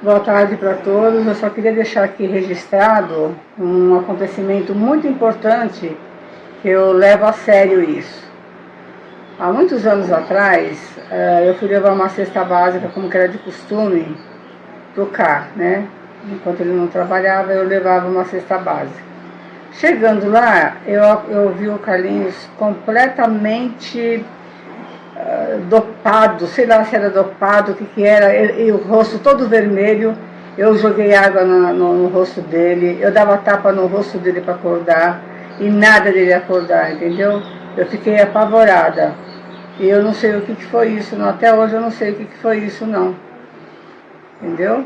Boa tarde para todos. Eu só queria deixar aqui registrado um acontecimento muito importante que eu levo a sério isso. Há muitos anos atrás, eu fui levar uma cesta básica, como que era de costume, pro CAR, né? Enquanto ele não trabalhava, eu levava uma cesta básica. Chegando lá, eu vi o Carlinhos completamente dopado, sei lá se era dopado, o que era, e o rosto todo vermelho. Eu joguei água no rosto dele, eu dava tapa no rosto dele para acordar, e nada dele acordar, entendeu? Eu fiquei apavorada. E eu não sei o que foi isso, não. Até hoje eu não sei o que foi isso, não. Entendeu?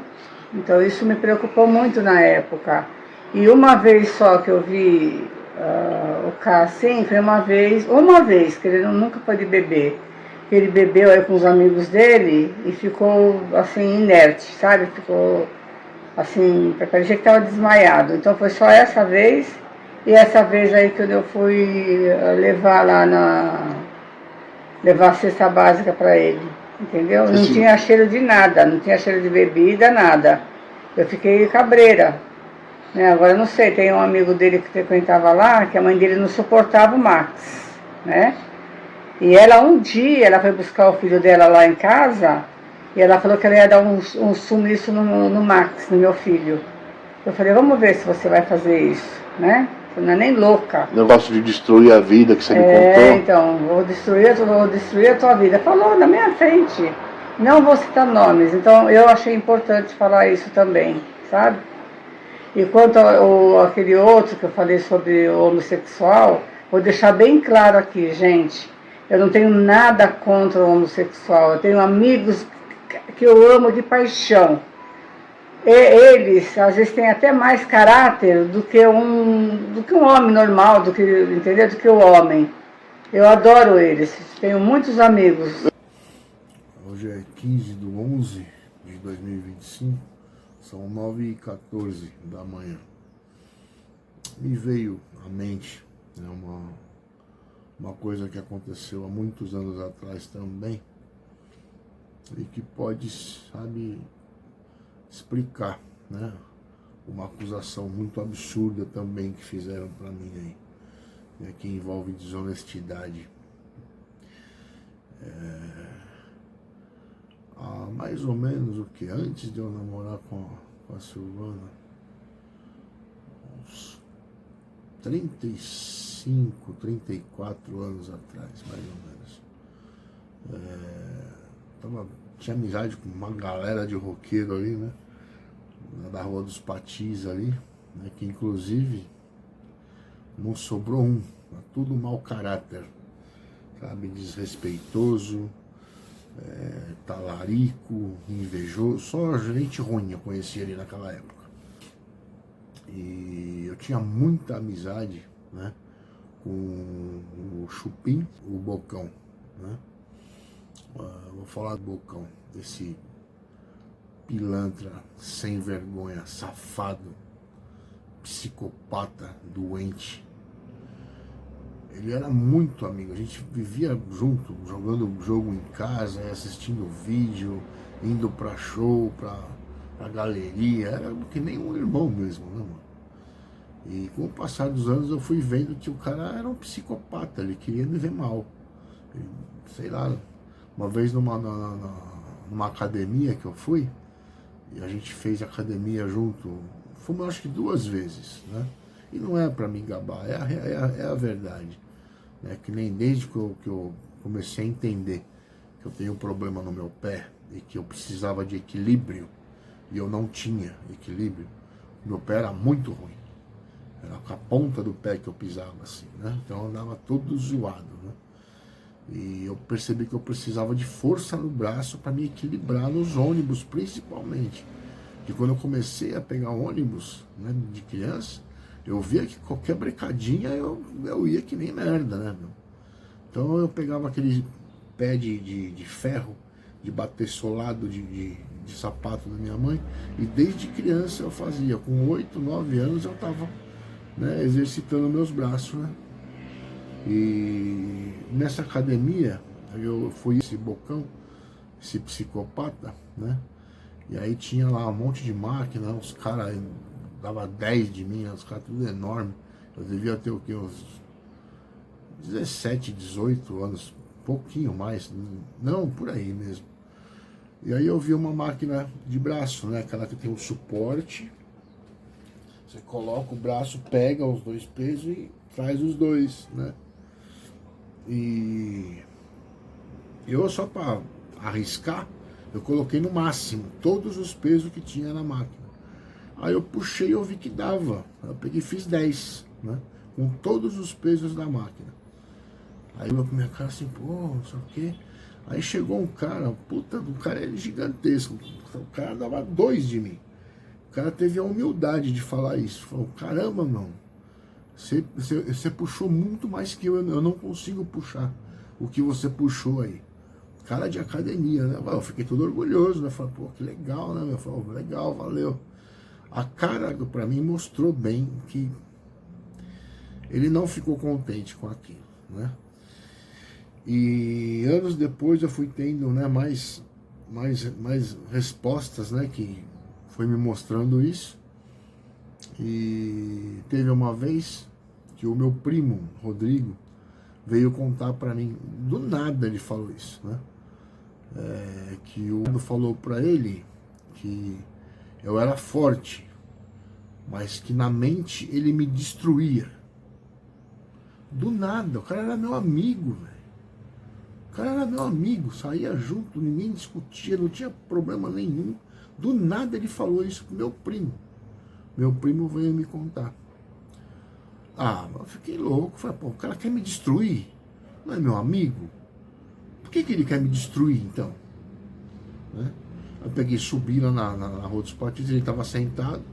Então isso me preocupou muito na época. E uma vez só que eu vi o K assim, foi uma vez, que ele nunca pôde beber. Ele bebeu aí com os amigos dele e ficou assim, inerte, sabe? Ficou assim, parecia que estava desmaiado. Então foi só essa vez, e essa vez aí que eu fui levar lá levar a cesta básica para ele, entendeu? Não tinha cheiro de nada, não tinha cheiro de bebida, nada. Eu fiquei cabreira. Né? Agora eu não sei, tem um amigo dele que frequentava lá, que a mãe dele não suportava o Max, né? E ela um dia, ela foi buscar o filho dela lá em casa, e ela falou que ela ia dar um sumiço no Max, no meu filho. Eu falei, vamos ver se você vai fazer isso, né? Você não é nem louca. Negócio de destruir a vida que você me contou. Então, vou destruir a tua vida. Falou na minha frente. Não vou citar nomes. Então, eu achei importante falar isso também, sabe? E quanto àquele outro que eu falei sobre o homossexual, vou deixar bem claro aqui, gente. Eu não tenho nada contra o homossexual. Eu tenho amigos que eu amo de paixão. E eles, às vezes, têm até mais caráter do que um homem normal, entendeu? Do que o homem. Eu adoro eles. Tenho muitos amigos. Hoje é 15 de 11 de 2025. São 9h14 da manhã. Me veio à mente, né, uma coisa que aconteceu há muitos anos atrás também, e que pode, sabe, explicar, né, uma acusação muito absurda também que fizeram para mim aí, né, que envolve desonestidade. Mais ou menos o que? Antes de eu namorar com a Silvana, uns 35, 34 anos atrás, mais ou menos. Tinha amizade com uma galera de roqueiro ali, né? Da Rua dos Patis ali, né? Que inclusive não sobrou um, tudo mau caráter, sabe? Desrespeitoso, talarico, invejoso, só gente ruim eu conhecia ali naquela época. E eu tinha muita amizade, né, com o Chupim, o Bocão, né? Vou falar do Bocão, desse pilantra sem vergonha, safado, psicopata, doente. Ele era muito amigo, a gente vivia junto, jogando jogo em casa, assistindo vídeo, indo pra show, pra galeria, era que nem um irmão mesmo, né, mano? E com o passar dos anos eu fui vendo que o cara era um psicopata, ele queria me ver mal. Sei lá, uma vez numa academia que eu fui, e a gente fez academia junto, fomos acho que 2 vezes, né? E não é pra me gabar, é a verdade. É que nem desde que eu comecei a entender que eu tenho um problema no meu pé e que eu precisava de equilíbrio, e eu não tinha equilíbrio, meu pé era muito ruim. Era com a ponta do pé que eu pisava assim, né? Então eu andava todo zoado, né? E eu percebi que eu precisava de força no braço para me equilibrar nos ônibus, principalmente. E quando eu comecei a pegar ônibus, né, de criança, eu via que qualquer brecadinha eu ia que nem merda, né, meu? Então eu pegava aquele pé de ferro, de bater solado de sapato da minha mãe, e desde criança eu fazia. Com 8, 9 anos eu tava, né, exercitando meus braços, né? E nessa academia eu fui esse Bocão, esse psicopata, né? E aí tinha lá um monte de máquina, os caras dava 10 de mim, os caras tudo enorme. Eu devia ter o quê? Uns 17, 18 anos, pouquinho mais, não, por aí mesmo. E aí eu vi uma máquina de braço, né? Aquela que tem um suporte. Você coloca o braço, pega os dois pesos e traz os dois, né? E eu, só para arriscar, eu coloquei no máximo todos os pesos que tinha na máquina. Aí eu puxei e eu vi que dava. Eu peguei e fiz 10, né? Com todos os pesos da máquina. Aí eu com minha cara assim, pô, não sei o quê. Aí chegou um cara, puta, o cara é gigantesco. O cara dava 2 de mim. O cara teve a humildade de falar isso. Falou, caramba, não. Você puxou muito mais que eu não consigo puxar o que você puxou aí. Cara de academia, né? Eu fiquei todo orgulhoso, né? Falei, pô, que legal, né? Eu falei, legal, valeu. A cara, pra mim, mostrou bem que ele não ficou contente com aquilo, né? E anos depois eu fui tendo, né, mais respostas, né, que foi me mostrando isso. E teve uma vez que o meu primo, Rodrigo, veio contar pra mim, do nada ele falou isso, né? Que o mundo falou pra ele que eu era forte, mas que na mente ele me destruía. Do nada, o cara era meu amigo, velho. O cara era meu amigo, saía junto, ninguém discutia, não tinha problema nenhum. Do nada ele falou isso pro meu primo. Meu primo veio me contar. Ah, eu fiquei louco. Falei, pô, o cara quer me destruir? Não é meu amigo? Por que ele quer me destruir, então? Né? Eu peguei, subi lá na rua dos Patins, ele estava sentado,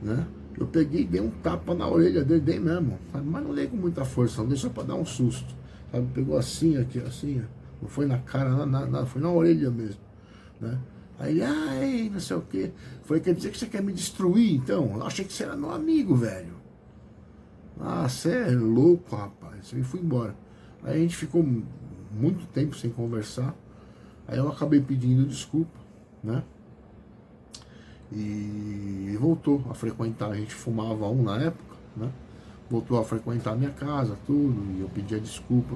né? Eu peguei e dei um tapa na orelha dele, dei mesmo. Mas não dei com muita força, não dei só para dar um susto. Sabe? Pegou assim, aqui, assim, não foi na cara, nada, foi na orelha mesmo, né? Aí ele, ai, não sei o quê. Foi, quer dizer que você quer me destruir, então? Eu achei que você era meu amigo, velho. Ah, você é louco, rapaz. Aí fui embora. Aí a gente ficou muito tempo sem conversar. Aí eu acabei pedindo desculpa, né? E voltou a frequentar. A gente fumava na época, né? Voltou a frequentar a minha casa, tudo. E eu pedia desculpa,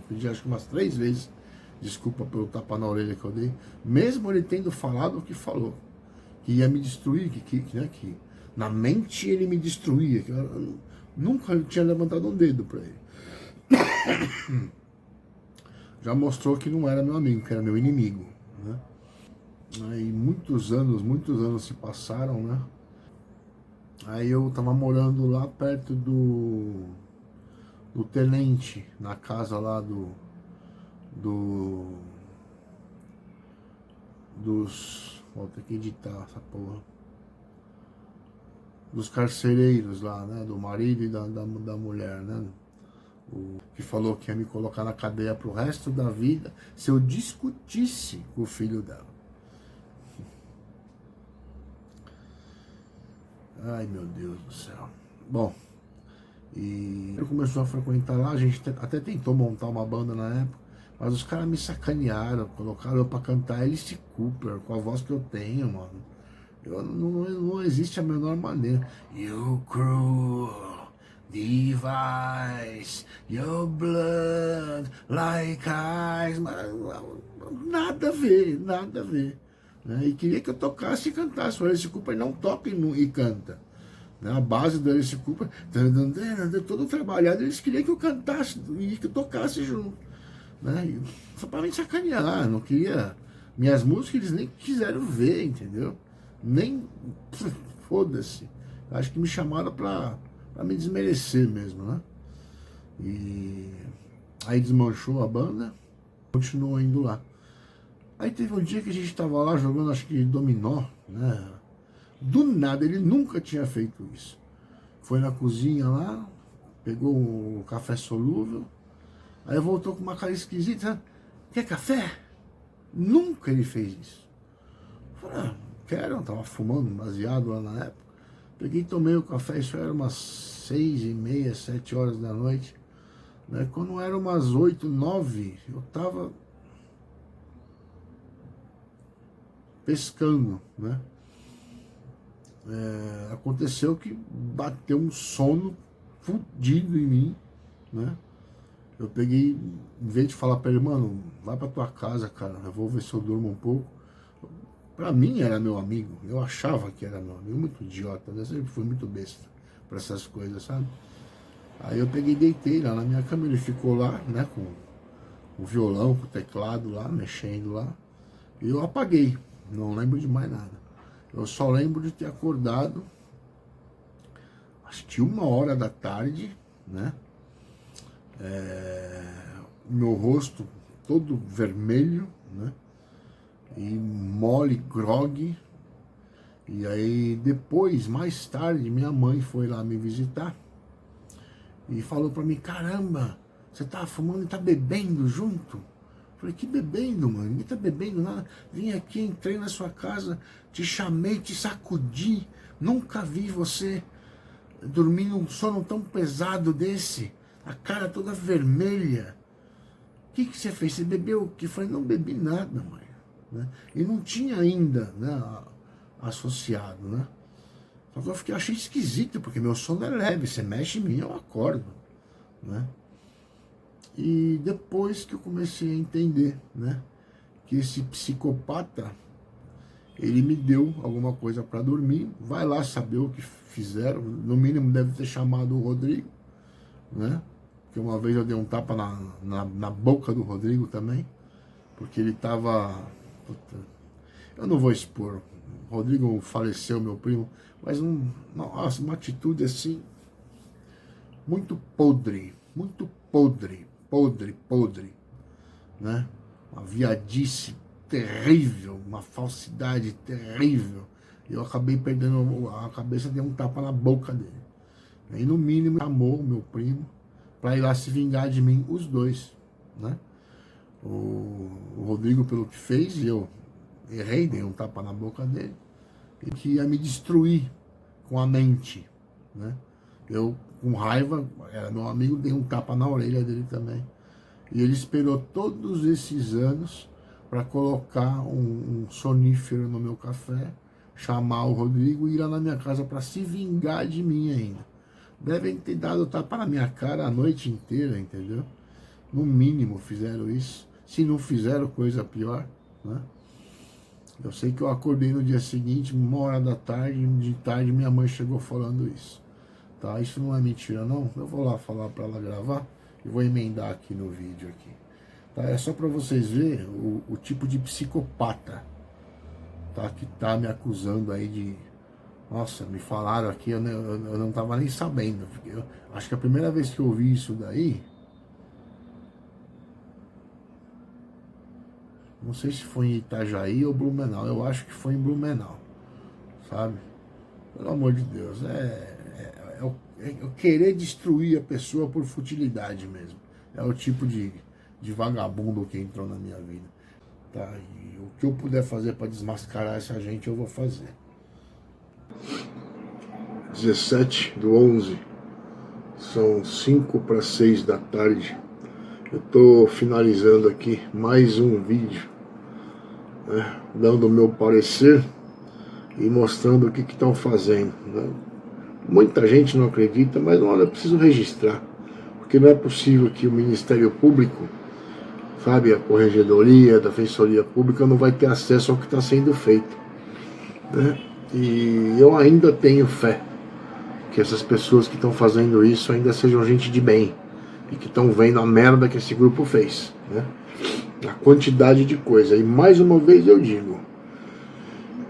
pedi acho que umas 3 vezes desculpa pelo tapa na orelha que eu dei. Mesmo ele tendo falado o que falou, que ia me destruir, que na mente ele me destruía, que eu nunca tinha levantado um dedo para ele. Já mostrou que não era meu amigo, que era meu inimigo, né? Aí muitos anos se passaram, né? Aí eu tava morando lá perto do tenente, na casa lá dos... Vou ter que editar essa porra. Dos carcereiros lá, né? Do marido e da mulher, né? Que falou que ia me colocar na cadeia pro resto da vida se eu discutisse com o filho dela. Ai, meu Deus do céu. Bom, e ele começou a frequentar lá, a gente até tentou montar uma banda na época, mas os caras me sacanearam, colocaram eu pra cantar Alice Cooper, com a voz que eu tenho, mano. Não existe a menor maneira. You cruel device, your blood like ice. Nada a ver, nada a ver. Né? E queria que eu tocasse e cantasse. O Alice Cooper não toca e canta. Né? A base do Alice Cooper, todo trabalhado, eles queriam que eu cantasse e que eu tocasse junto. Né? Só para me sacanear, não queria. Minhas músicas eles nem quiseram ver, entendeu? Nem. Foda-se. Acho que me chamaram para me desmerecer mesmo, né? E aí desmanchou a banda, continuou indo lá. Aí teve um dia que a gente tava lá jogando, acho que dominó, né? Do nada, ele nunca tinha feito isso. Foi na cozinha lá, pegou o café solúvel, aí voltou com uma cara esquisita. Quer café? Nunca ele fez isso. Eu falei, quero, eu tava fumando baseado lá na época. Peguei e tomei o café, isso era umas 6h30, 7 horas da noite. Né? Quando eram umas 8, 9, eu tava pescando, né? Aconteceu que bateu um sono fudido em mim, né? Eu peguei, em vez de falar para ele, mano, vai pra tua casa, cara, eu vou ver se eu durmo um pouco. Pra mim era meu amigo, eu achava que era meu amigo, muito idiota, né? Eu sempre fui muito besta pra essas coisas, sabe? Aí eu peguei e deitei lá na minha cama, ele ficou lá, né, com o violão, com o teclado lá, mexendo lá, e eu apaguei, não lembro de mais nada. Eu só lembro de ter acordado, acho que 1h da tarde, né, meu rosto todo vermelho, né, e mole, grogue. E aí depois, mais tarde, minha mãe foi lá me visitar e falou pra mim, caramba, você tá fumando e tá bebendo junto? Eu falei, que bebendo, mano? Ninguém tá bebendo nada. Vim aqui, entrei na sua casa, te chamei, te sacudi, nunca vi você dormir num sono tão pesado desse, a cara toda vermelha. O que você fez? Você bebeu o quê? Eu falei, não bebi nada, mãe. Né? E não tinha ainda, né, associado, né? Só que eu achei esquisito, porque meu sono é leve, você mexe em mim, eu acordo, né? E depois que eu comecei a entender, né, que esse psicopata, ele me deu alguma coisa para dormir, vai lá saber o que fizeram, no mínimo deve ter chamado o Rodrigo, né? Porque uma vez eu dei um tapa na boca do Rodrigo também, porque ele tava... Puta, eu não vou expor, o Rodrigo faleceu, meu primo, mas nossa, uma atitude assim, muito podre, né? Uma viadice terrível, uma falsidade terrível. Eu acabei perdendo a cabeça, dei um tapa na boca dele. E no mínimo chamou meu primo para ir lá se vingar de mim, os dois, né? O Rodrigo pelo que fez, e eu errei, dei um tapa na boca dele, e que ia me destruir com a mente, né? Eu, com raiva, era meu amigo, dei um tapa na orelha dele também. E ele esperou todos esses anos para colocar um sonífero no meu café, chamar o Rodrigo e ir lá na minha casa para se vingar de mim ainda. Devem ter dado tapa na minha cara a noite inteira, entendeu? No mínimo fizeram isso. Se não fizeram, coisa pior, né? Eu sei que eu acordei no dia seguinte, 1h da tarde, de tarde minha mãe chegou falando isso. Tá? Isso não é mentira não, eu vou lá falar para ela gravar e vou emendar aqui no vídeo aqui. Tá? É só para vocês verem o tipo de psicopata, tá? Que tá me acusando aí de... Nossa, me falaram aqui, eu não tava nem sabendo. Eu acho que a primeira vez que eu ouvi isso daí, não sei se foi em Itajaí ou Blumenau, eu acho que foi em Blumenau, sabe? Pelo amor de Deus, é querer destruir a pessoa por futilidade mesmo. É o tipo de vagabundo que entrou na minha vida. Tá? E o que eu puder fazer para desmascarar essa gente, eu vou fazer. 17/11, são 5 para 6 da tarde. Eu tô finalizando aqui mais um vídeo, né, dando o meu parecer e mostrando o que estão fazendo, né? Muita gente não acredita, mas olha, eu preciso registrar, porque não é possível que o Ministério Público, sabe, a Corregedoria, a Defensoria Pública não vai ter acesso ao que está sendo feito, né? E eu ainda tenho fé que essas pessoas que estão fazendo isso ainda sejam gente de bem e que estão vendo a merda que esse grupo fez, né? A quantidade de coisa. E mais uma vez eu digo,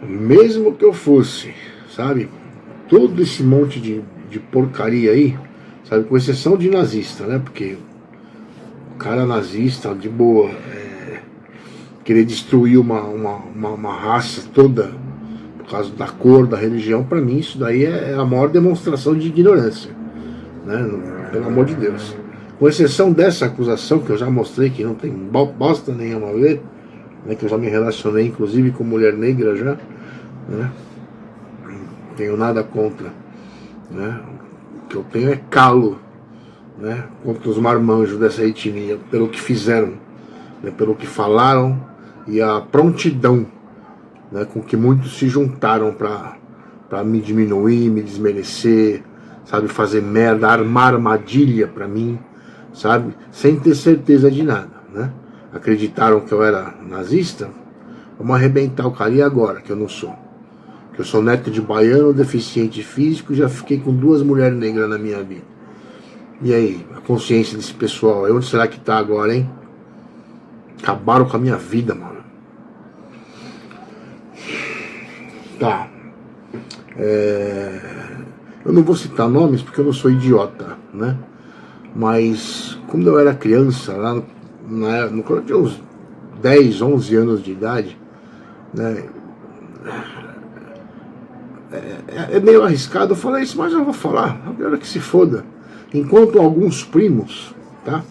mesmo que eu fosse, sabe, todo esse monte de porcaria aí, sabe, com exceção de nazista, né? Porque o cara nazista, de boa, querer destruir uma raça toda por causa da cor, da religião, pra mim isso daí é a maior demonstração de ignorância, né? Pelo amor de Deus. Com exceção dessa acusação que eu já mostrei que não tem bosta nenhuma a ver, né? Que eu já me relacionei inclusive com mulher negra já, né? Não tenho nada contra, né? O que eu tenho é calo, né, contra os marmanjos dessa etnia, pelo que fizeram, né, pelo que falaram e a prontidão, né, com que muitos se juntaram para me diminuir, me desmerecer, sabe, fazer merda, armar armadilha para mim, sabe, sem ter certeza de nada, né? Acreditaram que eu era nazista, vamos arrebentar o cara, e agora que eu não sou? Que eu sou neto de baiano, deficiente físico, já fiquei com 2 mulheres negras na minha vida. E aí, a consciência desse pessoal, onde será que tá agora, hein? Acabaram com a minha vida, mano. Tá. Eu não vou citar nomes porque eu não sou idiota, né? Mas quando eu era criança, lá quando eu tinha uns 10, 11 anos de idade, né? É meio arriscado eu falar isso, mas eu vou falar, agora que se foda. Enquanto alguns primos, tá,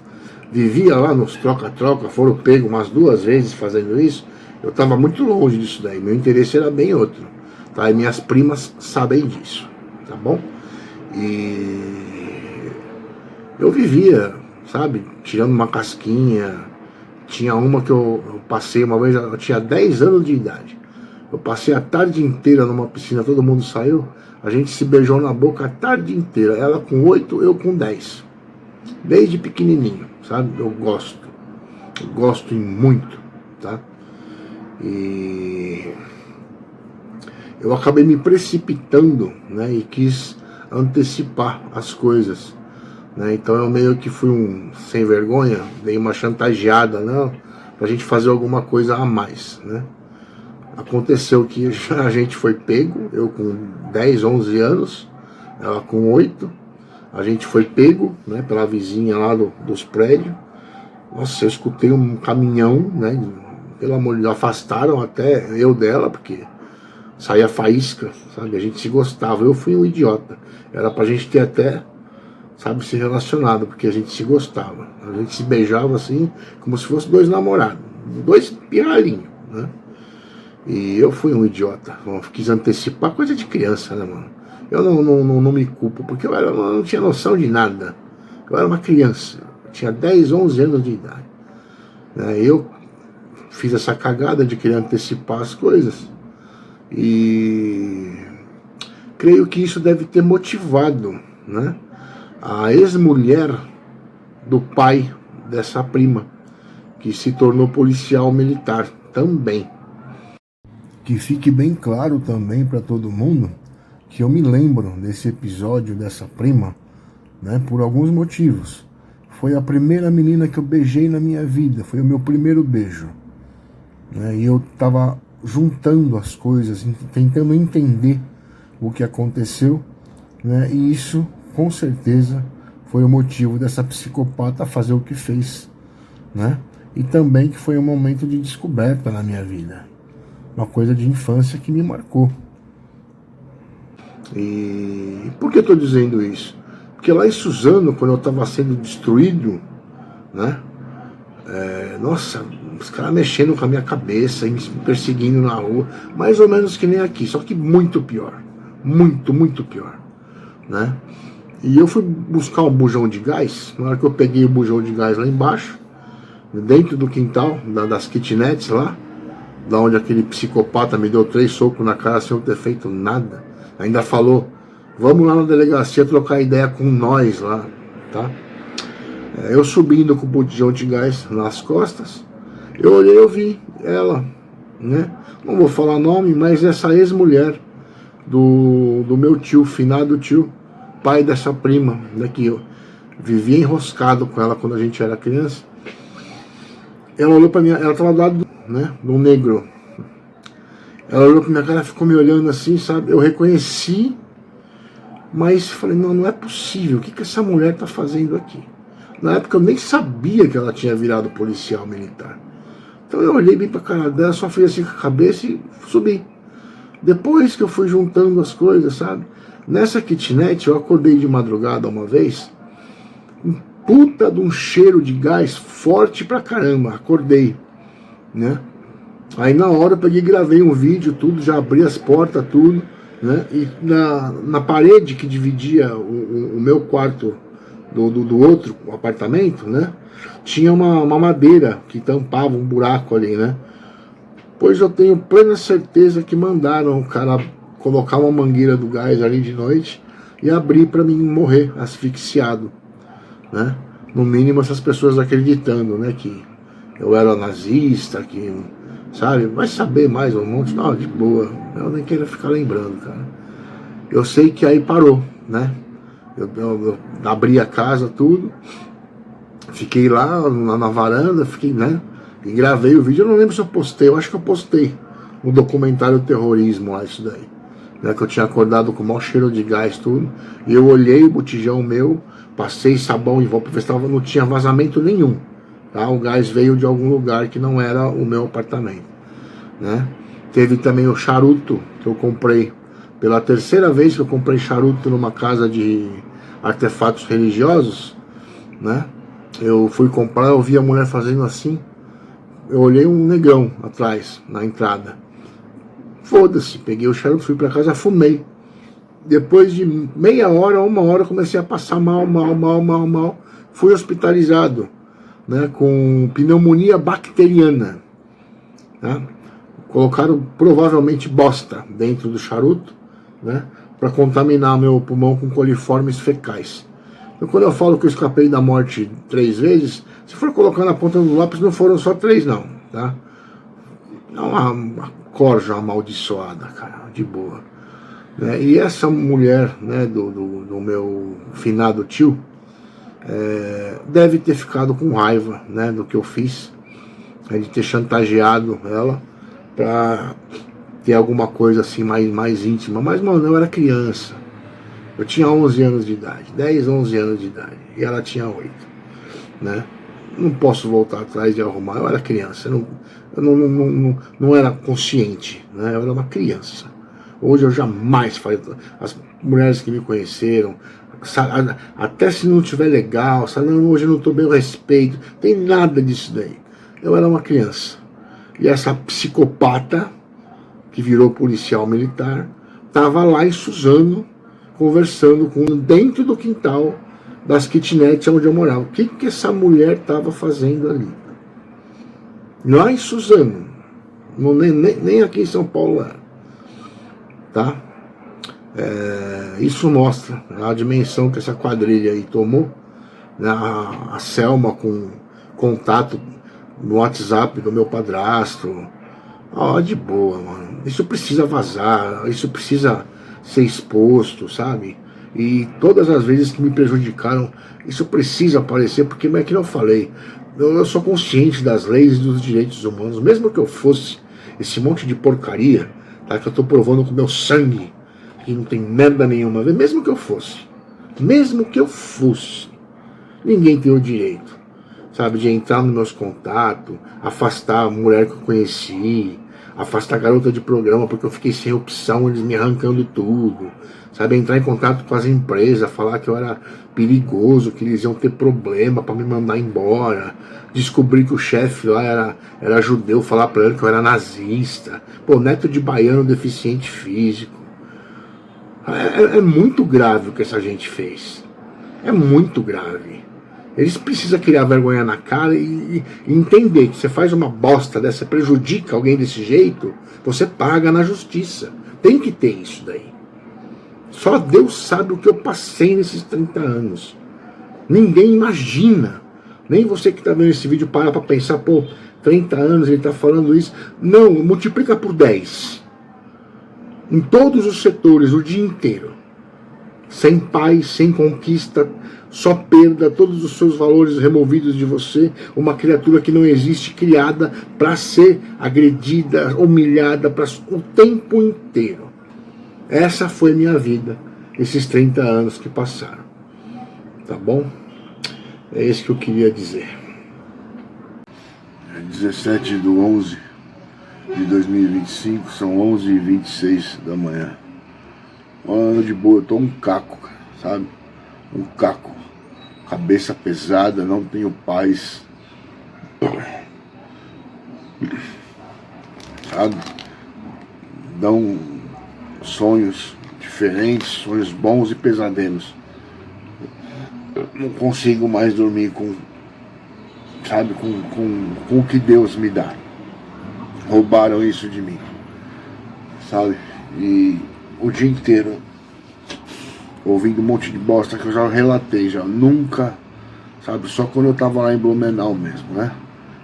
vivia lá nos troca-troca, foram pegos umas 2 vezes fazendo isso, eu estava muito longe disso daí, meu interesse era bem outro, tá? E minhas primas sabem disso, tá bom? E eu vivia, sabe, tirando uma casquinha. Tinha uma que eu passei uma vez, eu tinha 10 anos de idade. Eu passei a tarde inteira numa piscina, todo mundo saiu, a gente se beijou na boca a tarde inteira. Ela com 8, eu com 10. Desde pequenininho, sabe? Eu gosto muito, tá? E eu acabei me precipitando, né? E quis antecipar as coisas, né? Então eu meio que fui um sem vergonha, dei uma chantageada, né? Pra gente fazer alguma coisa a mais, né? Aconteceu que a gente foi pego, eu com 10, 11 anos, ela com 8, a gente foi pego, né, pela vizinha lá dos prédios. Nossa, eu escutei um caminhão, né, pelo amor de Deus, afastaram até eu dela, porque saía faísca, sabe, a gente se gostava, eu fui um idiota, era pra gente ter até, sabe, se relacionado, porque a gente se gostava, a gente se beijava assim, como se fosse 2 namorados, 2 pirralhinhos, né. E eu fui um idiota, eu quis antecipar, coisa de criança, né, mano? Eu não me culpo, porque eu não tinha noção de nada. Eu era uma criança, eu tinha 10, 11 anos de idade. Eu fiz essa cagada de querer antecipar as coisas. E creio que isso deve ter motivado, né, a ex-mulher do pai dessa prima, que se tornou policial militar também. Que fique bem claro também para todo mundo que eu me lembro desse episódio dessa prima, né, por alguns motivos. Foi a primeira menina que eu beijei na minha vida, foi o meu primeiro beijo, né, e eu estava juntando as coisas, tentando entender o que aconteceu, né, e isso com certeza foi o motivo dessa psicopata fazer o que fez, né, e também que foi um momento de descoberta na minha vida. Uma coisa de infância que me marcou. E por que eu estou dizendo isso? Porque lá em Suzano, quando eu estava sendo destruído, né? Nossa, os caras mexendo com a minha cabeça e me perseguindo na rua, mais ou menos que nem aqui, só que muito pior. Muito, muito pior, né? E eu fui buscar um bujão de gás. Na hora que eu peguei o bujão de gás lá embaixo, dentro do quintal, das kitnets lá, da onde aquele psicopata me deu 3 socos na cara sem eu ter feito nada. Ainda falou, vamos lá na delegacia trocar ideia com nós lá, tá? Eu subindo com o botijão de gás nas costas, eu olhei, eu vi ela, né? Não vou falar nome, mas essa ex-mulher do meu tio, finado tio, pai dessa prima, né, que eu vivia enroscado com ela quando a gente era criança. Ela olhou pra mim, ela tava do lado, né, do negro. Ela olhou pra minha cara, ficou me olhando assim, sabe? Eu reconheci, mas falei, não é possível, o que essa mulher tá fazendo aqui? Na época eu nem sabia que ela tinha virado policial militar. Então eu olhei bem pra cara dela, só fiz assim com a cabeça e subi. Depois que eu fui juntando as coisas, sabe? Nessa kitnet eu acordei de madrugada uma vez, um puta de um cheiro de gás forte pra caramba, acordei, né? Aí na hora eu peguei e gravei um vídeo, tudo, já abri as portas, tudo, né? E na parede que dividia o meu quarto do outro apartamento, né? Tinha uma madeira que tampava um buraco ali, né? pois eu tenho plena certeza que mandaram o cara colocar uma mangueira do gás ali de noite e abrir para mim morrer asfixiado, né? No mínimo essas pessoas acreditando, né, que eu era nazista, que, sabe, vai saber mais um monte, não, de boa, eu nem quero ficar lembrando, cara. Eu sei que aí parou, né? Eu abri a casa, tudo, fiquei lá na varanda, fiquei, né? E gravei o vídeo. Eu não lembro se eu postei, eu acho que eu postei no documentário Terrorismo lá, isso daí, né? Que eu tinha acordado com o maior cheiro de gás, tudo. E eu olhei o botijão meu, passei sabão em volta, pra ver se não tinha vazamento nenhum, tá? O gás veio de algum lugar que não era o meu apartamento, né? Teve também o charuto que eu comprei. Pela terceira vez que eu comprei charuto numa casa de artefatos religiosos, né? Eu fui comprar, eu vi a mulher fazendo assim, eu olhei um negão atrás, na entrada. Foda-se, peguei o charuto, fui pra casa, fumei. Depois de meia hora, uma hora, comecei a passar mal. Fui hospitalizado, né, com pneumonia bacteriana, né? Colocaram provavelmente bosta dentro do charuto, né, para contaminar meu pulmão com coliformes fecais. Então, quando eu falo que eu escapei da morte 3 vezes, se for colocar na ponta do lápis, não foram só 3 não, tá? É uma corja amaldiçoada, cara, de boa, né? E essa mulher, né, do meu finado tio, deve ter ficado com raiva, né, do que eu fiz, de ter chantageado ela pra ter alguma coisa assim mais íntima. Mas, mano, eu era criança. Eu tinha 11 anos de idade, 10, 11 anos de idade, e ela tinha 8, né? Não posso voltar atrás e arrumar, eu era criança, eu não era consciente, né? Eu era uma criança. Hoje eu jamais faria. As mulheres que me conheceram, até se não estiver legal, não, hoje eu não estou bem, eu respeito, tem nada disso daí. Eu era uma criança. E essa psicopata, que virou policial militar, estava lá em Suzano, conversando com dentro do quintal das kitnets onde eu morava. O que essa mulher estava fazendo ali? Lá em Suzano, nem aqui em São Paulo era, tá? Isso mostra a dimensão que essa quadrilha aí tomou, né? A Selma com contato no WhatsApp do meu padrasto. De boa, mano. Isso precisa vazar, isso precisa ser exposto, sabe? E todas as vezes que me prejudicaram, isso precisa aparecer, porque, como é que eu falei, eu sou consciente das leis e dos direitos humanos, mesmo que eu fosse esse monte de porcaria, tá, que eu tô provando com meu sangue, que não tem merda nenhuma, mesmo que eu fosse, ninguém tem o direito, sabe, de entrar nos meus contatos, afastar a mulher que eu conheci, afastar a garota de programa porque eu fiquei sem opção, eles me arrancando tudo, sabe, entrar em contato com as empresas, falar que eu era perigoso, que eles iam ter problema para me mandar embora, descobrir que o chefe lá era judeu, falar para ele que eu era nazista, pô, neto de baiano deficiente físico. É muito grave o que essa gente fez, é muito grave. Eles precisam criar vergonha na cara e entender que você faz uma bosta dessa, prejudica alguém desse jeito, você paga na justiça. Tem que ter isso daí. Só Deus sabe o que eu passei nesses 30 anos. Ninguém imagina. Nem você que está vendo esse vídeo para pensar, pô, 30 anos ele está falando isso. Não, multiplica por 10. Em todos os setores, o dia inteiro. Sem paz, sem conquista, só perda, todos os seus valores removidos de você, uma criatura que não existe, criada para ser agredida, humilhada o tempo inteiro. Essa foi minha vida, esses 30 anos que passaram. Tá bom? É isso que eu queria dizer. 17/11/2025, são 11h26 da manhã. Olha, de boa, eu tô um caco, sabe? Um caco. Cabeça pesada, não tenho paz. Sabe? Dão sonhos diferentes, sonhos bons e pesadelos. Eu não consigo mais dormir com, sabe, com o que Deus me dá. roubaram isso de mim, sabe? E o dia inteiro ouvindo um monte de bosta que eu já relatei, já nunca, sabe? Só quando eu tava lá em Blumenau mesmo, né?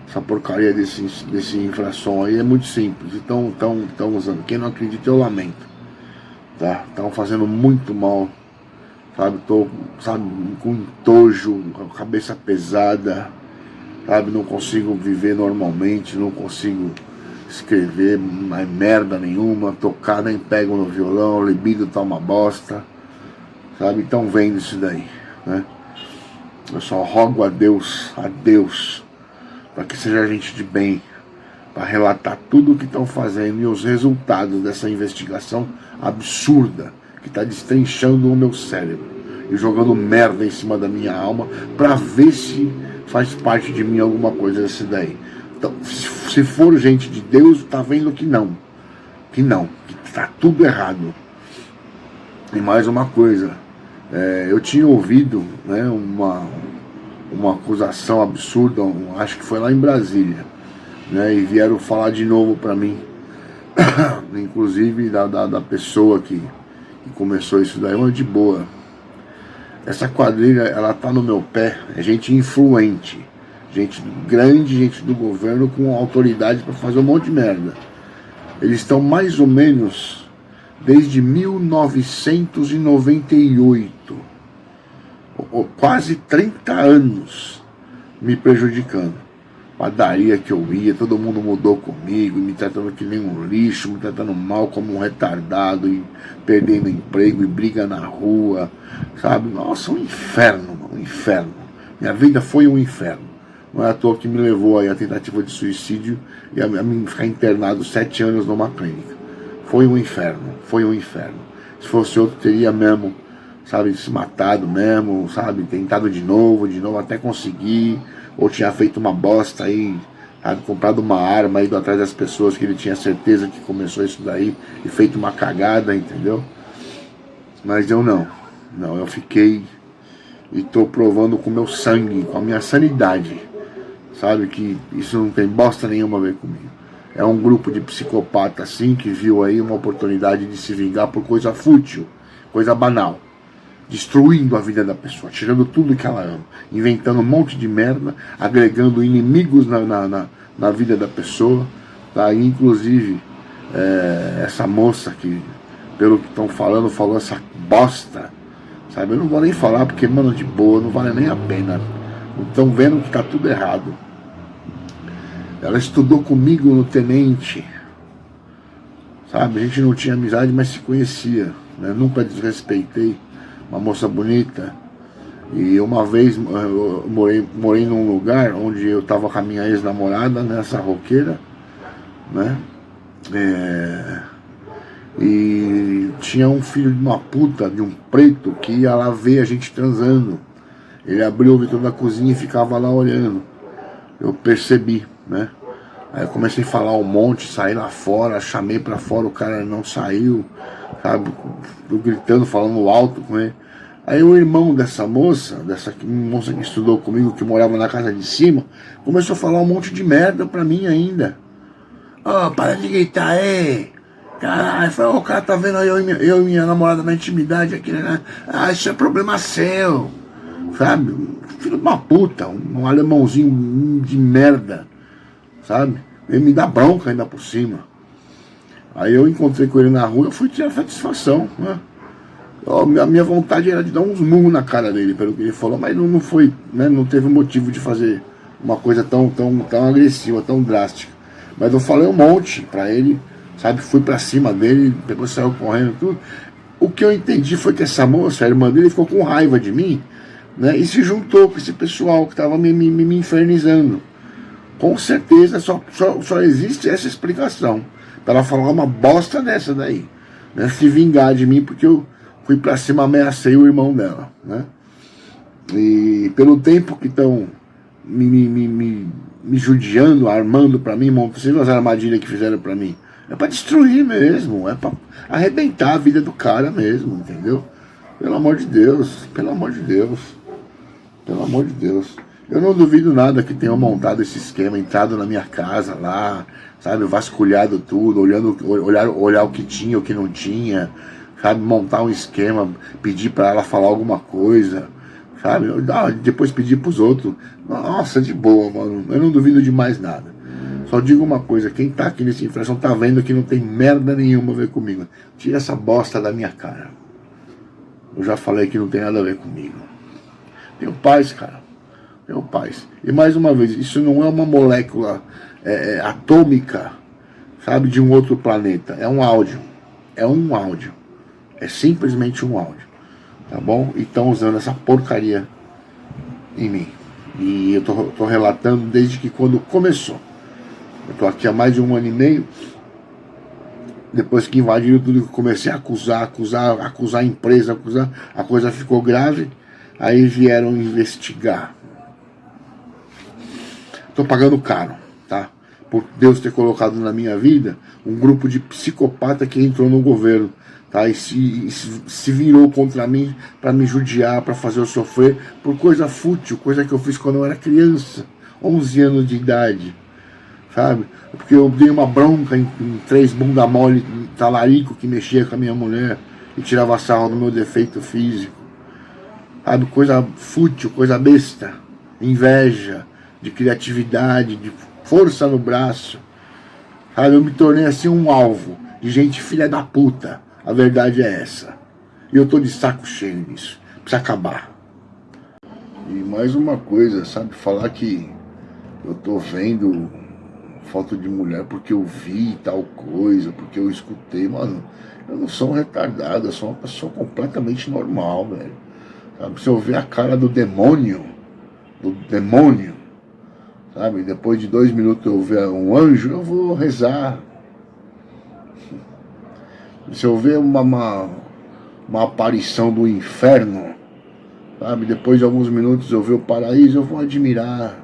Essa porcaria desse infração aí é muito simples. Então estão usando. Quem não acredita eu lamento, tá? Estão fazendo muito mal, sabe? Tô, sabe, com entojo, com a cabeça pesada, sabe? Não consigo viver normalmente, não consigo escrever mais merda nenhuma, tocar nem pego no violão, libido tá uma bosta, sabe? Estão vendo isso daí, né? Eu só rogo a Deus, para que seja gente de bem, para relatar tudo o que estão fazendo e os resultados dessa investigação absurda que está destrinchando o meu cérebro e jogando merda em cima da minha alma, para ver se faz parte de mim alguma coisa desse daí. Então, se for gente de Deus, tá vendo que que tá tudo errado. E mais uma coisa, eu tinha ouvido, né, uma acusação absurda, acho que foi lá em Brasília, né, e vieram falar de novo para mim, inclusive da pessoa que começou isso daí, uma de boa. Essa quadrilha, ela tá no meu pé, é gente influente, gente grande, gente do governo com autoridade para fazer um monte de merda. Eles estão mais ou menos desde 1998, quase 30 anos me prejudicando. Padaria que eu ia, todo mundo mudou comigo, me tratando que nem um lixo, me tratando mal como um retardado, e perdendo emprego, e briga na rua, sabe? Nossa, um inferno, mano, um inferno. Minha vida foi um inferno. Não é à toa que me levou aí a tentativa de suicídio e a mim ficar internado 7 anos numa clínica. Foi um inferno, foi um inferno. Se fosse outro, teria mesmo, sabe, se matado mesmo, sabe, tentado de novo até conseguir, ou tinha feito uma bosta aí, sabe, comprado uma arma, ido atrás das pessoas que ele tinha certeza que começou isso daí e feito uma cagada, entendeu? Mas eu não, eu fiquei e tô provando com o meu sangue, com a minha sanidade, sabe, que isso não tem bosta nenhuma a ver comigo. É um grupo de psicopatas assim que viu aí uma oportunidade de se vingar por coisa fútil, coisa banal, destruindo a vida da pessoa, tirando tudo que ela ama, inventando um monte de merda, agregando inimigos na vida da pessoa, tá? E, inclusive essa moça que, pelo que estão falando, falou essa bosta, sabe? Eu não vou nem falar porque, mano, de boa, não vale nem a pena. Estão vendo que tá tudo errado. Ela estudou comigo no Tenente, sabe? A gente não tinha amizade, mas se conhecia, né? Nunca desrespeitei. Uma moça bonita. E uma vez eu morei num lugar onde eu tava com a minha ex-namorada, nessa roqueira, né? E tinha um filho de uma puta, de um preto, que ia lá ver a gente transando. Ele abriu o vidro da cozinha e ficava lá olhando. Eu percebi, né? Aí eu comecei a falar um monte, saí lá fora, chamei pra fora, o cara não saiu, sabe? Eu gritando, falando alto com ele. Aí o irmão dessa moça que estudou comigo, que morava na casa de cima, começou a falar um monte de merda pra mim ainda. Ó, para de gritar aí. Caralho, o cara tá vendo eu e minha namorada na intimidade aqui, né? Ah, isso é problema seu. Sabe? Filho de uma puta, um alemãozinho de merda, sabe? Ele me dá bronca ainda por cima. Aí eu encontrei com ele na rua, eu fui tirar satisfação, né? A minha vontade era de dar uns murros na cara dele, pelo que ele falou, mas não foi, né? Não teve motivo de fazer uma coisa tão agressiva, tão drástica. Mas eu falei um monte pra ele, sabe? Fui pra cima dele, depois saiu correndo tudo. O que eu entendi foi que essa moça, a irmã dele, ficou com raiva de mim, né? E se juntou com esse pessoal que estava me infernizando. Com certeza só existe essa explicação para ela falar uma bosta dessa daí, né? Se vingar de mim porque eu fui pra cima, ameacei o irmão dela, né? E pelo tempo que estão me judiando, armando pra mim, montando as armadilhas que fizeram pra mim, é pra destruir mesmo, é pra arrebentar a vida do cara mesmo, entendeu? Pelo amor de Deus, pelo amor de Deus. Pelo amor de Deus. Eu não duvido nada que tenham montado esse esquema, entrado na minha casa lá, sabe, vasculhado tudo, olhar o que tinha, o que não tinha, sabe, montar um esquema, pedir para ela falar alguma coisa, sabe, depois pedir pros outros. Nossa, de boa, mano, eu não duvido de mais nada. Só digo uma coisa, quem tá aqui nesse infração tá vendo que não tem merda nenhuma a ver comigo. Tira essa bosta da minha cara. Eu já falei que não tem nada a ver comigo. Tenho paz, cara. Tenho paz. E mais uma vez, isso não é uma molécula atômica, sabe, de um outro planeta. É um áudio. É um áudio. É simplesmente um áudio. Tá bom? E estão usando essa porcaria em mim. E eu tô relatando desde que quando começou. Eu tô aqui há mais de 1 ano e meio. Depois que invadiram tudo, eu comecei a acusar a empresa, a coisa ficou grave. Aí vieram investigar. Tô pagando caro, tá? Por Deus ter colocado na minha vida um grupo de psicopata que entrou no governo, tá? E se virou contra mim para me judiar, para fazer eu sofrer por coisa fútil, coisa que eu fiz quando eu era criança, 11 anos de idade, sabe? Porque eu dei uma bronca em 3 bunda mole, talarico, que mexia com a minha mulher e tirava sarro do meu defeito físico, sabe? Coisa fútil, coisa besta, inveja, de criatividade, de força no braço, sabe? Eu me tornei assim um alvo de gente filha da puta. A verdade é essa. E eu tô de saco cheio disso. Precisa acabar. E mais uma coisa, sabe? Falar que eu tô vendo foto de mulher porque eu vi tal coisa, porque eu escutei. Mano, eu não sou um retardado, eu sou uma pessoa completamente normal, velho. Sabe? Se eu ver a cara do demônio, sabe? Depois de 2 minutos eu ver um anjo, eu vou rezar. Se eu ver uma aparição do inferno, sabe? Depois de alguns minutos eu ver o paraíso, eu vou admirar.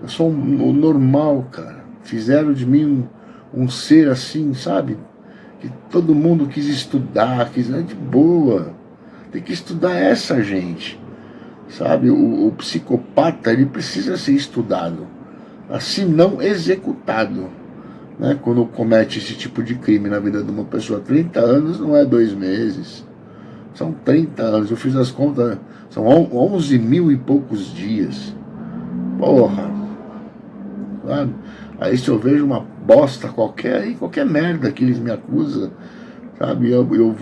Eu sou um normal, cara. Fizeram de mim um ser assim, sabe? Que todo mundo quis estudar, de boa. Tem que estudar essa gente. Sabe, o psicopata, ele precisa ser estudado, assim não executado, né? Quando comete esse tipo de crime na vida de uma pessoa. 30 anos não é 2 meses, são 30 anos, eu fiz as contas, são 11 mil e poucos dias, porra, sabe? Aí se eu vejo uma bosta qualquer merda que eles me acusam, sabe, eu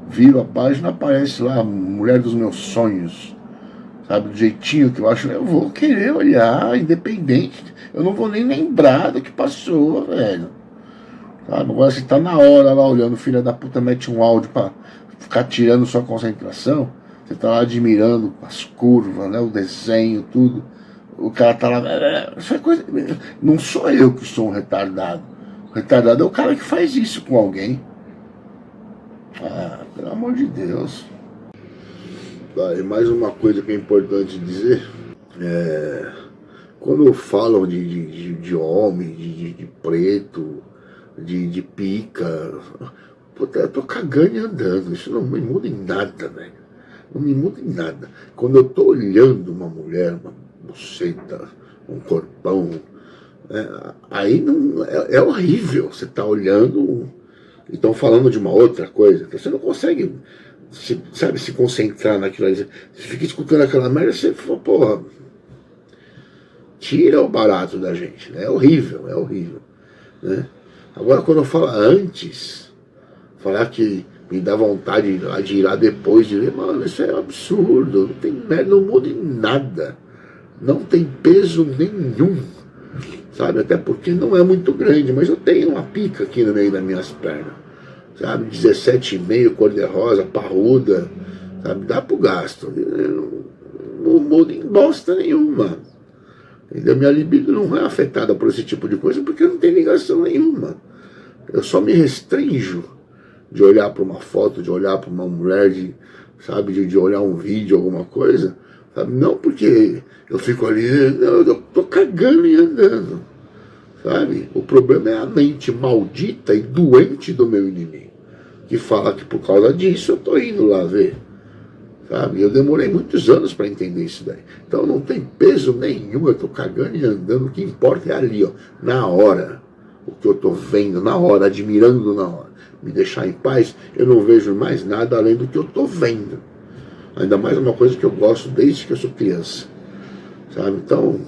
viro a página, aparece lá, mulher dos meus sonhos, sabe, do jeitinho que eu acho, eu vou querer olhar, independente, eu não vou nem lembrar do que passou, velho. Sabe, agora você tá na hora lá olhando, filha da puta mete um áudio pra ficar tirando sua concentração, você tá lá admirando as curvas, né, o desenho, tudo, o cara tá lá, isso é coisa, não sou eu que sou um retardado, o retardado é o cara que faz isso com alguém. Ah, pelo amor de Deus. E mais uma coisa que é importante dizer, quando falam de homem, de preto, de pica, puta, eu tô cagando e andando, isso não me muda em nada, velho, não me muda em nada. Quando eu tô olhando uma mulher, uma buceta, um corpão, aí não, é horrível, você tá olhando e estão falando de uma outra coisa, então você não consegue... se concentrar naquilo ali, você fica escutando aquela merda, você fala, porra, tira o barato da gente, né? É horrível, né? Agora quando eu falo antes, falar que me dá vontade de ir lá depois, de ver, mano, isso é absurdo, não tem merda, não muda em nada, não tem peso nenhum, sabe, até porque não é muito grande, mas eu tenho uma pica aqui no meio das minhas pernas, sabe, 17,5, cor-de-rosa, parruda, sabe, dá pro gasto, não muda em bosta nenhuma, entendeu? Minha libido não é afetada por esse tipo de coisa, porque não tem ligação nenhuma, eu só me restringo de olhar para uma foto, de olhar para uma mulher, de olhar um vídeo, alguma coisa, sabe, não porque eu fico ali, não, eu tô cagando e andando, sabe, o problema é a mente maldita e doente do meu inimigo, que fala que por causa disso eu tô indo lá ver, sabe? Eu demorei muitos anos para entender isso daí. Então não tem peso nenhum, eu estou cagando e andando, o que importa é ali, ó, na hora, o que eu estou vendo na hora, admirando na hora. Me deixar em paz, eu não vejo mais nada além do que eu estou vendo. Ainda mais uma coisa que eu gosto desde que eu sou criança, sabe? Então,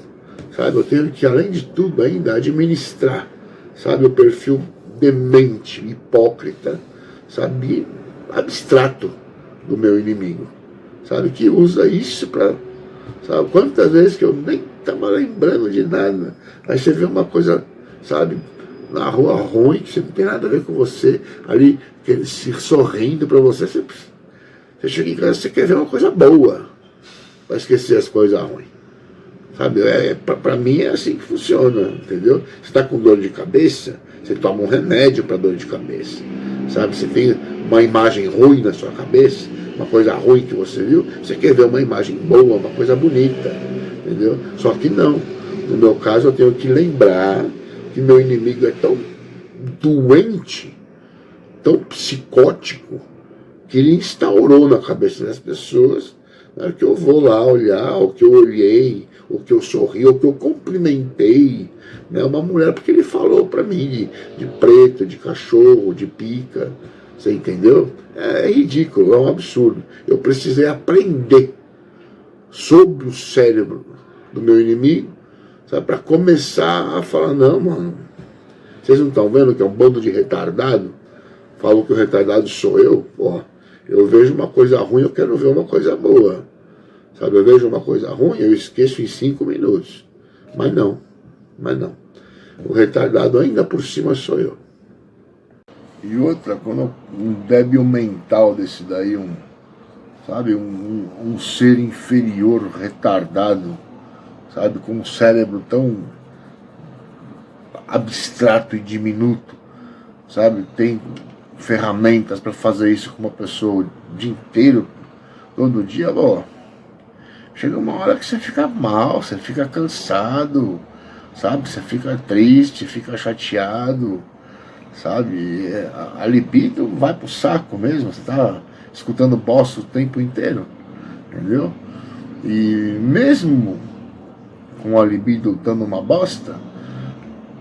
sabe, eu tenho que, além de tudo, ainda administrar, sabe, o perfil demente, hipócrita, sabe, abstrato do meu inimigo, sabe, que usa isso para, sabe, quantas vezes que eu nem estava lembrando de nada, aí você vê uma coisa, sabe, na rua ruim, que não tem nada a ver com você, ali, se sorrindo para você, você chega em casa, você quer ver uma coisa boa, para esquecer as coisas ruins. Sabe, para mim é assim que funciona, entendeu? Você está com dor de cabeça, você toma um remédio para dor de cabeça, sabe? Você tem uma imagem ruim na sua cabeça, uma coisa ruim que você viu, você quer ver uma imagem boa, uma coisa bonita, entendeu? Só que não. No meu caso, eu tenho que lembrar que meu inimigo é tão doente, tão psicótico, que ele instaurou na cabeça das pessoas, né, que eu vou lá olhar o que eu olhei, o que eu sorri, o que eu cumprimentei, né, uma mulher, porque ele falou para mim de preto, de cachorro, de pica, você entendeu? É ridículo, é um absurdo. Eu precisei aprender sobre o cérebro do meu inimigo, sabe, para começar a falar, não, mano, vocês não estão vendo que é um bando de retardado? Falam que o retardado sou eu, porra. Eu vejo uma coisa ruim, eu quero ver uma coisa boa. Sabe, eu vejo uma coisa ruim, eu esqueço em 5 minutos. Mas não. O retardado ainda por cima sou eu. E outra, quando um débil mental desse daí, sabe, um ser inferior, retardado, sabe, com um cérebro tão abstrato e diminuto, sabe, tem ferramentas para fazer isso com uma pessoa o dia inteiro, todo dia, ó, chega uma hora que você fica mal, você fica cansado, sabe, você fica triste, fica chateado, sabe, a libido vai pro saco mesmo, você tá escutando bosta o tempo inteiro, entendeu? E mesmo com a libido dando uma bosta,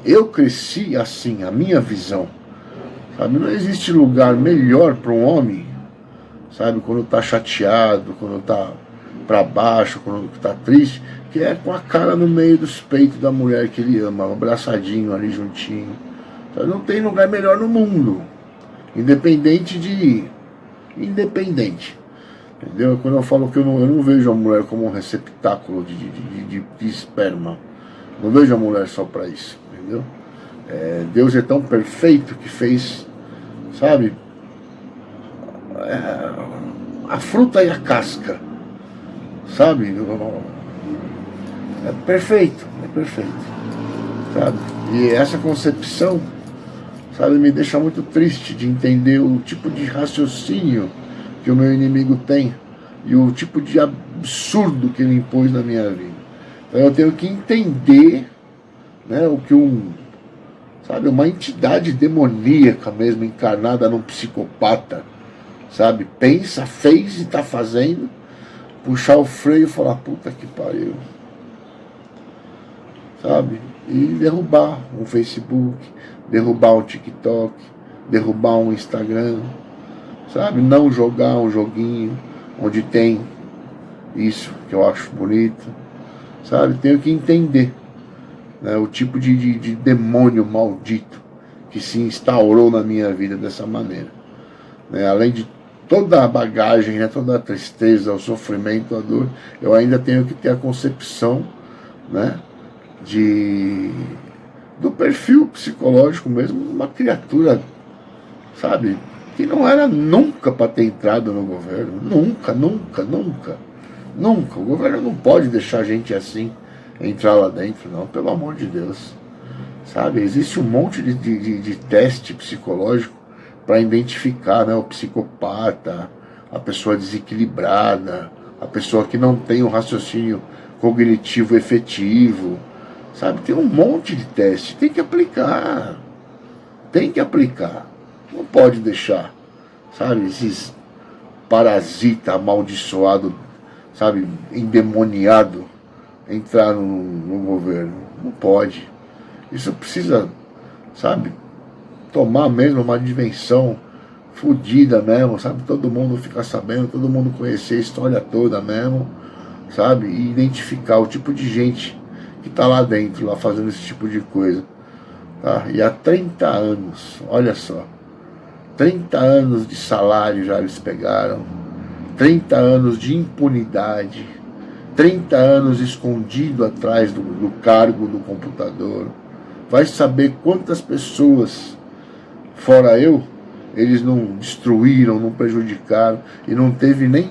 eu cresci assim, a minha visão, sabe, não existe lugar melhor para um homem, sabe, quando tá chateado, quando tá para baixo, quando tá triste, que é com a cara no meio dos peitos da mulher que ele ama, um abraçadinho ali juntinho. Sabe? Não tem lugar melhor no mundo, independente, entendeu? Quando eu falo que eu não vejo a mulher como um receptáculo de esperma, não vejo a mulher só para isso, entendeu? Deus é tão perfeito que fez, sabe, a fruta e a casca, sabe, é perfeito, sabe, e essa concepção, sabe, me deixa muito triste de entender o tipo de raciocínio que o meu inimigo tem e o tipo de absurdo que ele impôs na minha vida. Então eu tenho que entender, né, o que sabe, uma entidade demoníaca mesmo, encarnada num psicopata, sabe, pensa, fez e tá fazendo, puxar o freio e falar, puta que pariu, sabe, e derrubar um Facebook, derrubar um TikTok, derrubar um Instagram, sabe, não jogar um joguinho onde tem isso que eu acho bonito, sabe, tenho que entender, né, o tipo de demônio maldito que se instaurou na minha vida dessa maneira, né, além de toda a bagagem, né, toda a tristeza, o sofrimento, a dor, eu ainda tenho que ter a concepção, né, do perfil psicológico mesmo, uma criatura, sabe, que não era nunca para ter entrado no governo, nunca. O governo não pode deixar gente assim entrar lá dentro, não, pelo amor de Deus, sabe, existe um monte de teste psicológico para identificar, né, o psicopata, a pessoa desequilibrada, a pessoa que não tem um raciocínio cognitivo efetivo, sabe, tem um monte de teste, tem que aplicar, não pode deixar, sabe, esses parasita amaldiçoado, sabe, endemoniado, entrar no governo. Não pode. Isso precisa, sabe, tomar mesmo uma dimensão fodida mesmo, sabe? Todo mundo ficar sabendo, todo mundo conhecer a história toda mesmo, sabe? E identificar o tipo de gente que tá lá dentro, lá fazendo esse tipo de coisa. Tá? E há 30 anos, olha só, 30 anos de salário já eles pegaram, 30 anos de impunidade, 30 anos escondido atrás do cargo do computador. Vai saber quantas pessoas, fora eu, eles não destruíram, não prejudicaram, e não teve nem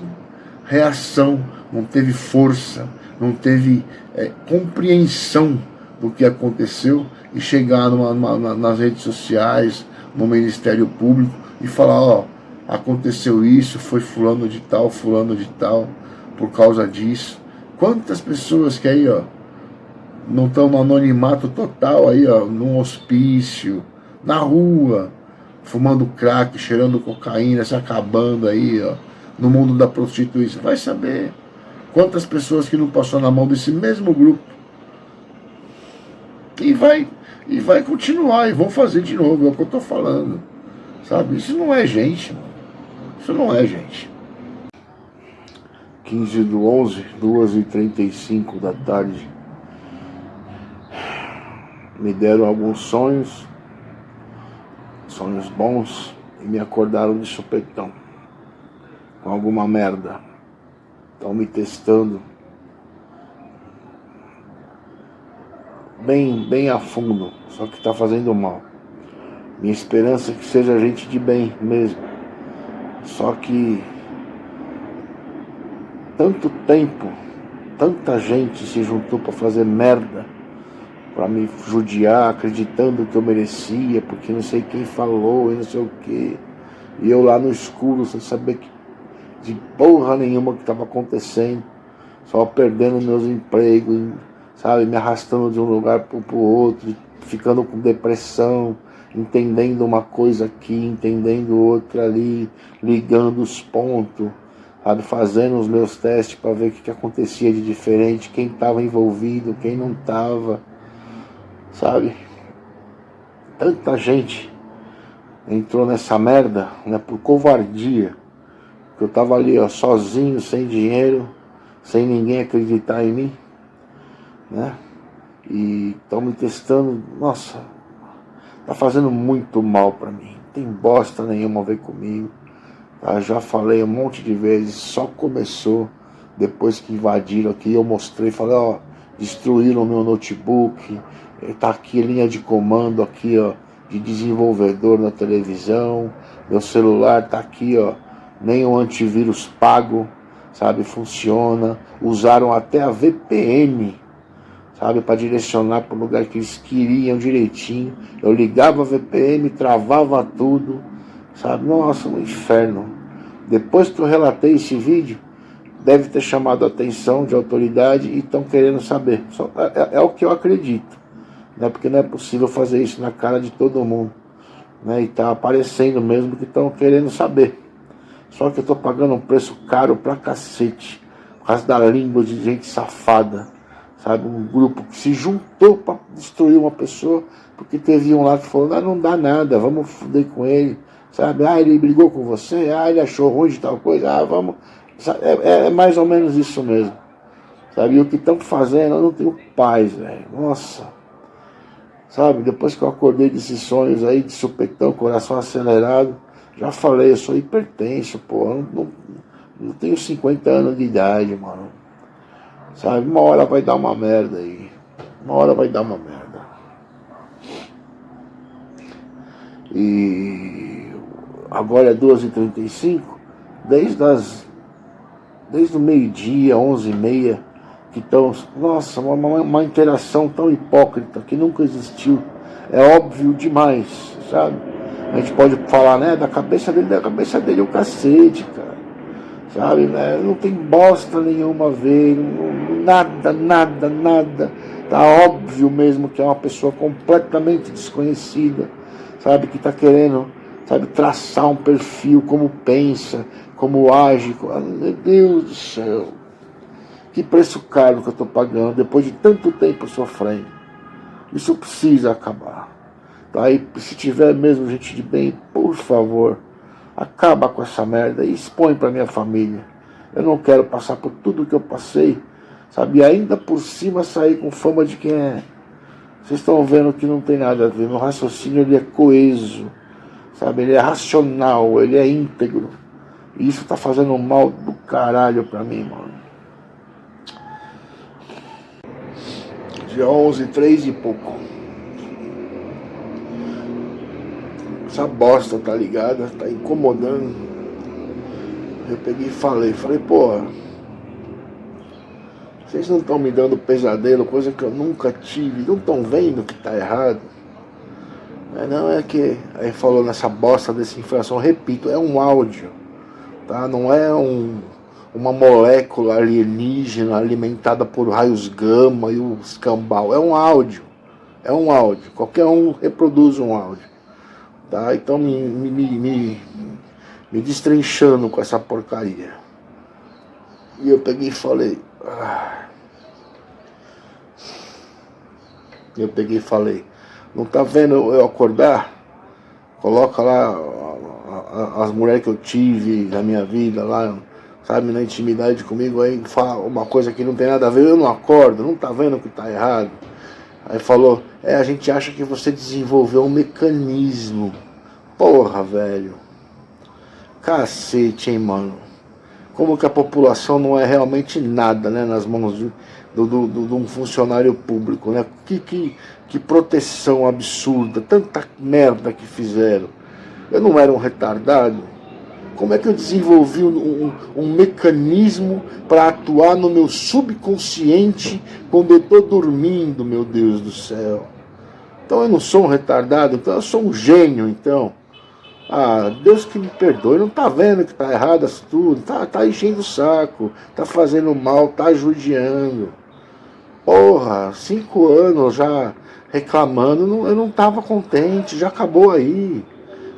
reação, não teve força, não teve compreensão do que aconteceu, e chegar nas redes sociais, no Ministério Público, e falar, ó, aconteceu isso, foi fulano de tal, por causa disso. Quantas pessoas que aí, ó, não estão no anonimato total aí, ó, num hospício, na rua, fumando crack, cheirando cocaína, se acabando aí, ó, no mundo da prostituição. Vai saber quantas pessoas que não passou na mão desse mesmo grupo. E vai continuar, e vão fazer de novo, é o que eu tô falando. Sabe? Isso não é gente, mano. Isso não é gente. 15/11, 2h35 da tarde. Me deram alguns sonhos bons, e me acordaram de supetão, com alguma merda. Estão me testando bem a fundo, só que tá fazendo mal. Minha esperança é que seja gente de bem mesmo. Só que tanto tempo, tanta gente se juntou para fazer merda, para me judiar, acreditando que eu merecia, porque não sei quem falou e não sei o que. E eu lá no escuro, sem saber de porra nenhuma que estava acontecendo, só perdendo meus empregos, sabe, me arrastando de um lugar pro outro, ficando com depressão, entendendo uma coisa aqui, entendendo outra ali, ligando os pontos, sabe, fazendo os meus testes para ver o que acontecia de diferente, quem estava envolvido, quem não estava, sabe. Tanta gente entrou nessa merda, né, por covardia, que eu tava ali, ó, sozinho, sem dinheiro, sem ninguém acreditar em mim, né, e estão me testando. Nossa, tá fazendo muito mal pra mim, não tem bosta nenhuma a ver comigo, tá? Já falei um monte de vezes, só começou depois que invadiram aqui. Eu mostrei, falei, ó, destruíram o meu notebook, tá aqui a linha de comando aqui, ó, de desenvolvedor na televisão, meu celular tá aqui, ó, nem o antivírus pago, sabe, funciona. Usaram até a VPN, sabe, para direcionar para o lugar que eles queriam direitinho. Eu ligava a VPN, travava tudo, sabe. Nossa, um inferno. Depois que eu relatei esse vídeo, deve ter chamado a atenção de autoridade e estão querendo saber. É o que eu acredito, né, porque não é possível fazer isso na cara de todo mundo, né, e tá aparecendo mesmo que estão querendo saber. Só que eu tô pagando um preço caro pra cacete, por causa da língua de gente safada, sabe, um grupo que se juntou para destruir uma pessoa, porque teve um lá que falou, não dá nada, vamos foder com ele, sabe, ele brigou com você, ele achou ruim de tal coisa, vamos, é mais ou menos isso mesmo, sabe, e o que estão fazendo, eu não tenho paz, velho, nossa, sabe, depois que eu acordei desses sonhos aí, de supetão, coração acelerado, já falei, eu sou hipertenso, pô, não tenho 50 anos de idade, mano. Sabe, uma hora vai dar uma merda aí. Uma hora vai dar uma merda. E agora é 2h35, desde o meio-dia, 11h30, que estão, nossa, uma interação tão hipócrita que nunca existiu. É óbvio demais, sabe? A gente pode falar, né, da cabeça dele é o cacete, cara, sabe, né, não tem bosta nenhuma a ver, nada, tá óbvio mesmo que é uma pessoa completamente desconhecida, sabe, que tá querendo, sabe, traçar um perfil, como pensa, como age. Meu Deus do céu. Que preço caro que eu estou pagando depois de tanto tempo sofrendo. Isso precisa acabar. Tá? E se tiver mesmo gente de bem, por favor, acaba com essa merda e expõe para minha família. Eu não quero passar por tudo que eu passei, sabe? E ainda por cima sair com fama de quem é. Vocês estão vendo que não tem nada a ver. Meu raciocínio ele é coeso, sabe? Ele é racional, ele é íntegro. E isso tá fazendo mal do caralho pra mim, mano. Dia 11, 3 e pouco. Essa bosta, tá ligada? Tá incomodando. Eu peguei e falei, porra, vocês não estão me dando pesadelo, coisa que eu nunca tive, não estão vendo que tá errado? Não é que... Aí falou nessa bosta dessa inflação, repito, é um áudio, tá? Não é uma molécula alienígena alimentada por raios gama e o escambau, é um áudio, qualquer um reproduz um áudio, tá? Então me destrinchando com essa porcaria. E eu peguei e falei, não tá vendo eu acordar? Coloca lá as mulheres que eu tive na minha vida lá, sabe, na intimidade comigo, aí fala uma coisa que não tem nada a ver, eu não acordo, não tá vendo que tá errado? Aí falou, a gente acha que você desenvolveu um mecanismo. Porra, velho. Cacete, hein, mano. Como que a população não é realmente nada, né, nas mãos de um funcionário público, né? Que proteção absurda, tanta merda que fizeram. Eu não era um retardado? Como é que eu desenvolvi um mecanismo para atuar no meu subconsciente quando eu estou dormindo, meu Deus do céu? Então eu não sou um retardado, então eu sou um gênio, então. Deus que me perdoe, não tá vendo que tá errado isso tudo, tá enchendo o saco, tá fazendo mal, tá judiando. Porra, 5 anos já reclamando, eu não tava contente, já acabou aí.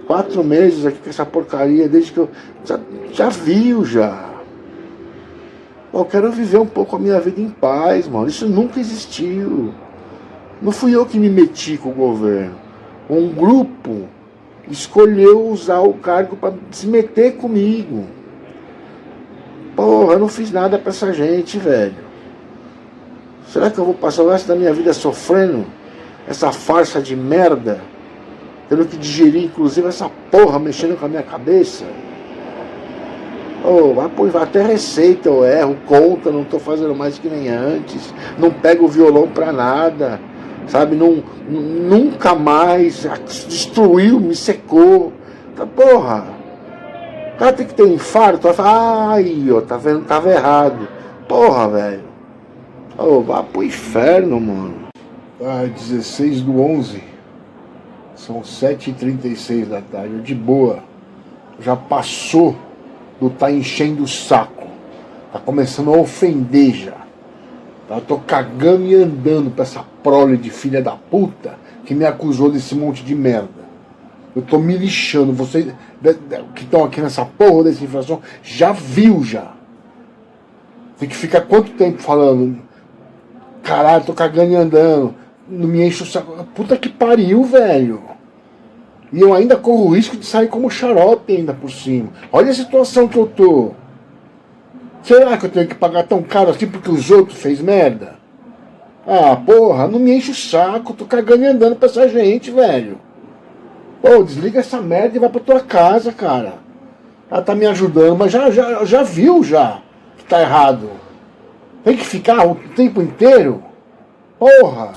4 meses aqui com essa porcaria, desde que eu já viu já. Eu quero viver um pouco a minha vida em paz, mano, isso nunca existiu. Não fui eu que me meti com o governo, um grupo escolheu usar o cargo para se meter comigo. Porra, eu não fiz nada pra essa gente, velho. Será que eu vou passar o resto da minha vida sofrendo essa farsa de merda? Tendo que digerir, inclusive, essa porra mexendo com a minha cabeça? Vai até receita eu erro, conta, não tô fazendo mais que nem antes. Não pego o violão pra nada. Sabe, nunca mais, destruiu, me secou. Porra, o cara tem que ter um infarto, vai falar, tá vendo, tava errado. Porra, velho. Vá pro inferno, mano. 16/11, são 7h36 da tarde, de boa. Já passou do tá enchendo o saco. Tá começando a ofender já. Eu tô cagando e andando pra essa prole de filha da puta que me acusou desse monte de merda. Eu tô me lixando. Vocês que estão aqui nessa porra dessa inflação já viu já. Tem que ficar quanto tempo falando? Caralho, tô cagando e andando. Não me enche o saco. Puta que pariu, velho. E eu ainda corro o risco de sair como xarope ainda por cima. Olha a situação que eu tô. Será que eu tenho que pagar tão caro assim porque os outros fez merda? Porra, não me enche o saco, tô cagando e andando pra essa gente, velho. Desliga essa merda e vai pra tua casa, cara. Ela tá me ajudando, mas já viu já que tá errado. Tem que ficar o tempo inteiro? Porra!